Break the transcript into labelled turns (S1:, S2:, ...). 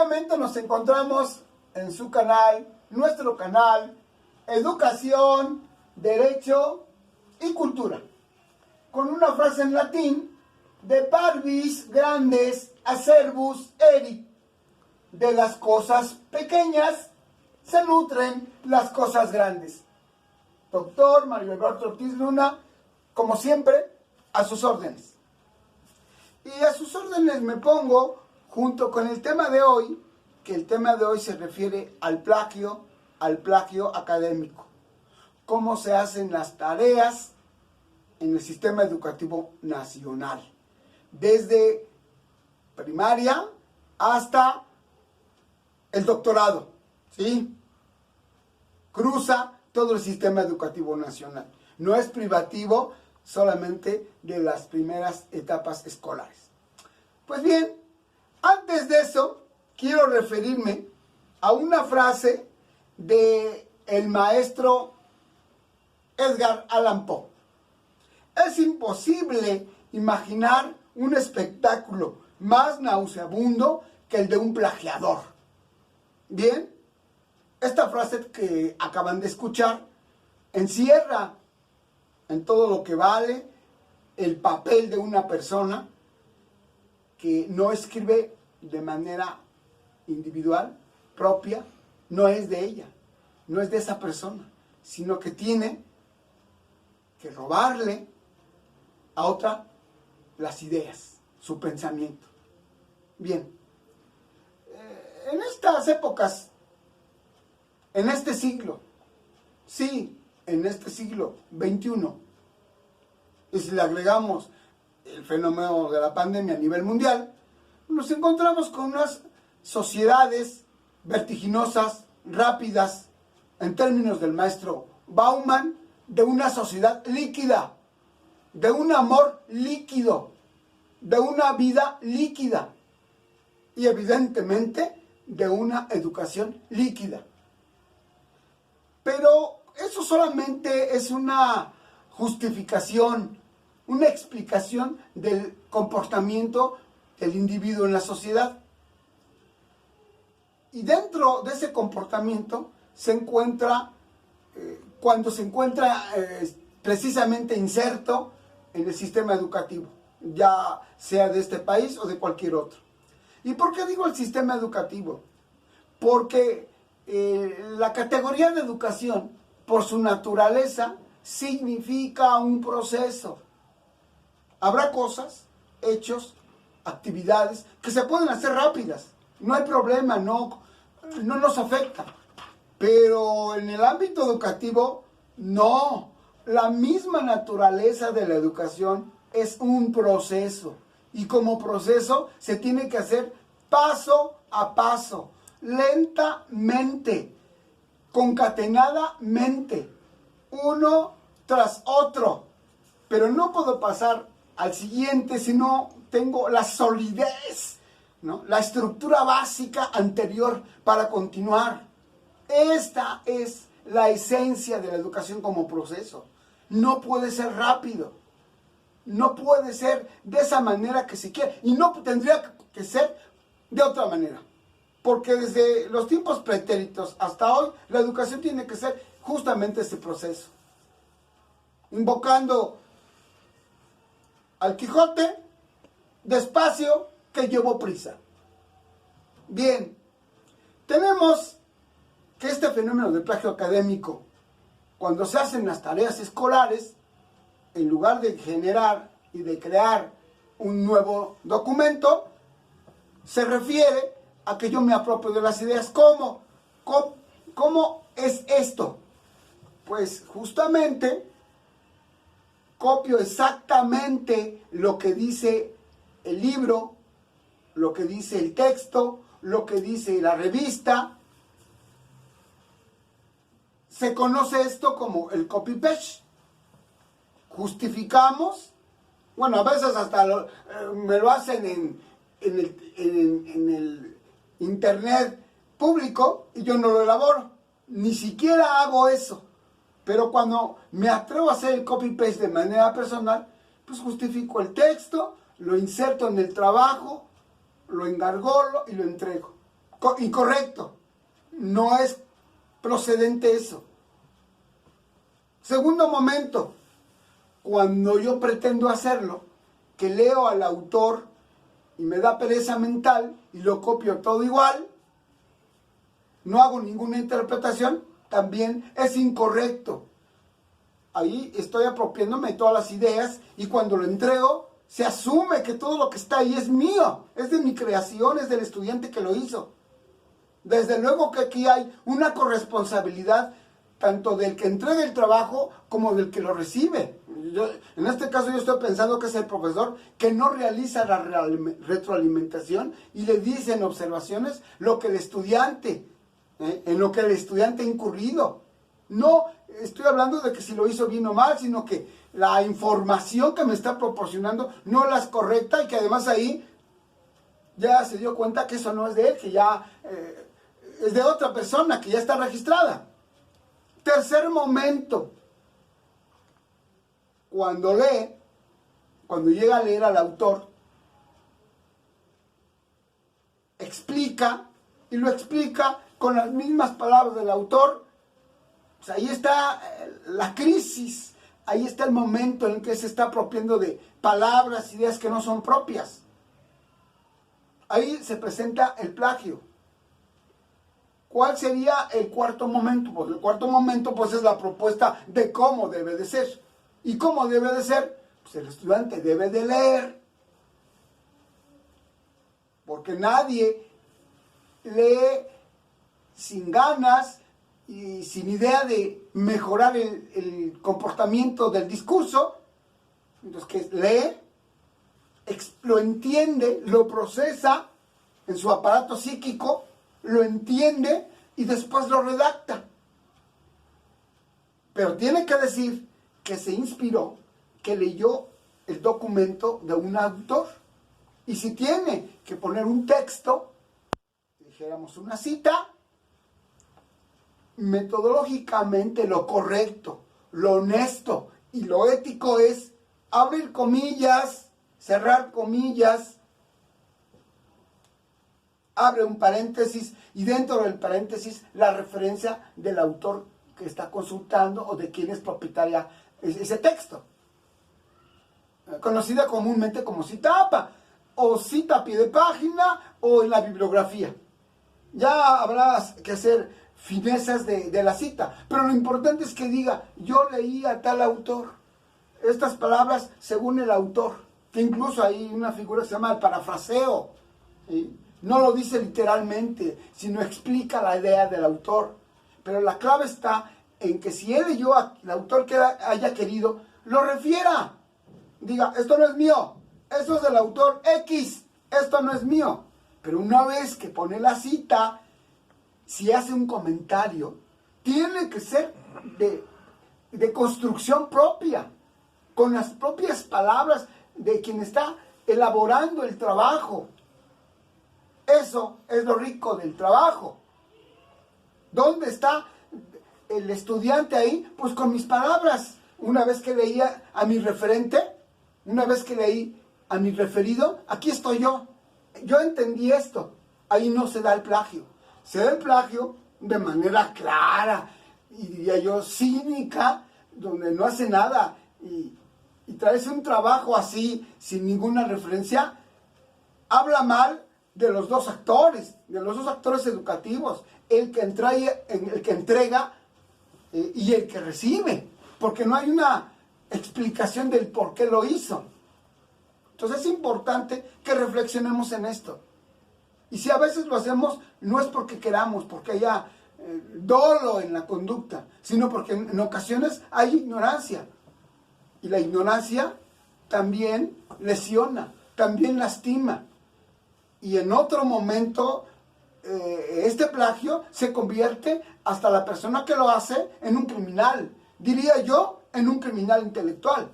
S1: Nuevamente nos encontramos en su canal, nuestro canal, Educación, Derecho y Cultura, con una frase en latín, de parvis grandes acervus erit, de las cosas pequeñas se nutren las cosas grandes. Doctor Mario Alberto Ortiz Luna, como siempre, a sus órdenes. Y a sus órdenes me pongo junto con el tema de hoy, que el tema de hoy se refiere al plagio académico. Cómo se hacen las tareas en el sistema educativo nacional, desde primaria hasta el doctorado, ¿sí? Cruza todo el sistema educativo nacional. No es privativo solamente de las primeras etapas escolares. Pues bien, antes de eso, quiero referirme a una frase de el maestro Edgar Allan Poe. Es imposible imaginar un espectáculo más nauseabundo que el de un plagiador. Bien, esta frase que acaban de escuchar encierra en todo lo que vale el papel de una persona que no escribe de manera individual, propia, no es de ella, no es de esa persona, sino que tiene que robarle a otra las ideas, su pensamiento. Bien, en estas épocas, en este siglo, sí, en este siglo XXI, y si le agregamos el fenómeno de la pandemia a nivel mundial, nos encontramos con unas sociedades vertiginosas, rápidas, en términos del maestro Bauman, de una sociedad líquida, de un amor líquido, de una vida líquida y evidentemente de una educación líquida. Pero eso solamente es una justificación, una explicación del comportamiento del individuo en la sociedad. Y dentro de ese comportamiento se encuentra, cuando se encuentra precisamente inserto en el sistema educativo, ya sea de este país o de cualquier otro. ¿Y por qué digo el sistema educativo? Porque la categoría de educación, por su naturaleza, significa un proceso. Habrá cosas, hechos, actividades que se pueden hacer rápidas. No hay problema, no nos afecta. Pero en el ámbito educativo, no. La misma naturaleza de la educación es un proceso. Y como proceso se tiene que hacer paso a paso, lentamente, concatenadamente, uno tras otro. Pero no puedo pasar al siguiente si no tengo la solidez, ¿no? La estructura básica anterior para continuar. Esta es la esencia de la educación como proceso. No puede ser rápido. No puede ser de esa manera que se quiere. Y no tendría que ser de otra manera. Porque desde los tiempos pretéritos hasta hoy, la educación tiene que ser justamente ese proceso. Invocando al Quijote, despacio que llevo prisa. Bien, tenemos que este fenómeno del plagio académico, cuando se hacen las tareas escolares, en lugar de generar y de crear un nuevo documento, se refiere a que yo me apropio de las ideas. ¿Cómo es esto? Pues justamente copio exactamente lo que dice el libro, lo que dice el texto, lo que dice la revista. Se conoce esto como el copy-paste. Justificamos, bueno, a veces hasta me lo hacen en el internet público y yo no lo elaboro, ni siquiera hago eso. Pero cuando me atrevo a hacer el copy-paste de manera personal, pues justifico el texto, lo inserto en el trabajo, lo engargolo y lo entrego. Incorrecto. No es procedente eso. Segundo momento, cuando yo pretendo hacerlo, que leo al autor y me da pereza mental y lo copio todo igual, no hago ninguna interpretación, también es incorrecto. Ahí estoy apropiándome de todas las ideas y cuando lo entrego, se asume que todo lo que está ahí es mío, es de mi creación, es del estudiante que lo hizo. Desde luego que aquí hay una corresponsabilidad tanto del que entrega el trabajo como del que lo recibe. En este caso yo estoy pensando que es el profesor que no realiza la retroalimentación y le dice en observaciones lo que el estudiante, en lo que el estudiante ha incurrido. No estoy hablando de que si lo hizo bien o mal, sino que la información que me está proporcionando no es la correcta y que además ahí ya se dio cuenta que eso no es de él, que ya es de otra persona, que ya está registrada. Tercer momento, cuando llega a leer al autor, explica, y lo explica con las mismas palabras del autor. Pues ahí está la crisis, ahí está el momento en el que se está apropiando de palabras, ideas que no son propias. Ahí se presenta el plagio. ¿Cuál sería el cuarto momento? Pues el cuarto momento pues es la propuesta de cómo debe de ser. ¿Y cómo debe de ser? Pues el estudiante debe de leer. Porque nadie lee sin ganas y sin idea de mejorar el comportamiento del discurso. Entonces, que lee, lo entiende, lo procesa en su aparato psíquico, lo entiende y después lo redacta. Pero tiene que decir que se inspiró, que leyó el documento de un autor. Y si tiene que poner un texto, dijéramos una cita, metodológicamente lo correcto, lo honesto y lo ético es abrir comillas, cerrar comillas, abre un paréntesis y dentro del paréntesis la referencia del autor que está consultando o de quien es propietaria ese texto. Conocida comúnmente como cita APA, o cita a pie de página o en la bibliografía. Ya habrá que hacer finezas de la cita, pero lo importante es que diga, yo leí a tal autor, estas palabras según el autor, que incluso hay una figura que se llama el parafraseo, ¿sí? No lo dice literalmente, sino explica la idea del autor. Pero la clave está en que si él leyó al autor que haya querido, lo refiera. Diga, esto no es mío, esto es del autor X, esto no es mío. Pero una vez que pone la cita, si hace un comentario, tiene que ser de construcción propia, con las propias palabras de quien está elaborando el trabajo. Eso es lo rico del trabajo. ¿Dónde está el estudiante ahí? Pues con mis palabras. Una vez que leía a mi referente, una vez que leí a mi referido, aquí estoy yo. Yo entendí esto. Ahí no se da el plagio. Se da el plagio de manera clara y diría yo cínica, donde no hace nada y traes un trabajo así sin ninguna referencia, habla mal de los dos actores educativos, el que entrega y el que recibe, porque no hay una explicación del por qué lo hizo. Entonces es importante que reflexionemos en esto. Y si a veces lo hacemos, no es porque queramos, porque haya dolo en la conducta, sino porque en ocasiones hay ignorancia. Y la ignorancia también lesiona, también lastima. Y en otro momento, este plagio se convierte hasta la persona que lo hace en un criminal. Diría yo, en un criminal intelectual.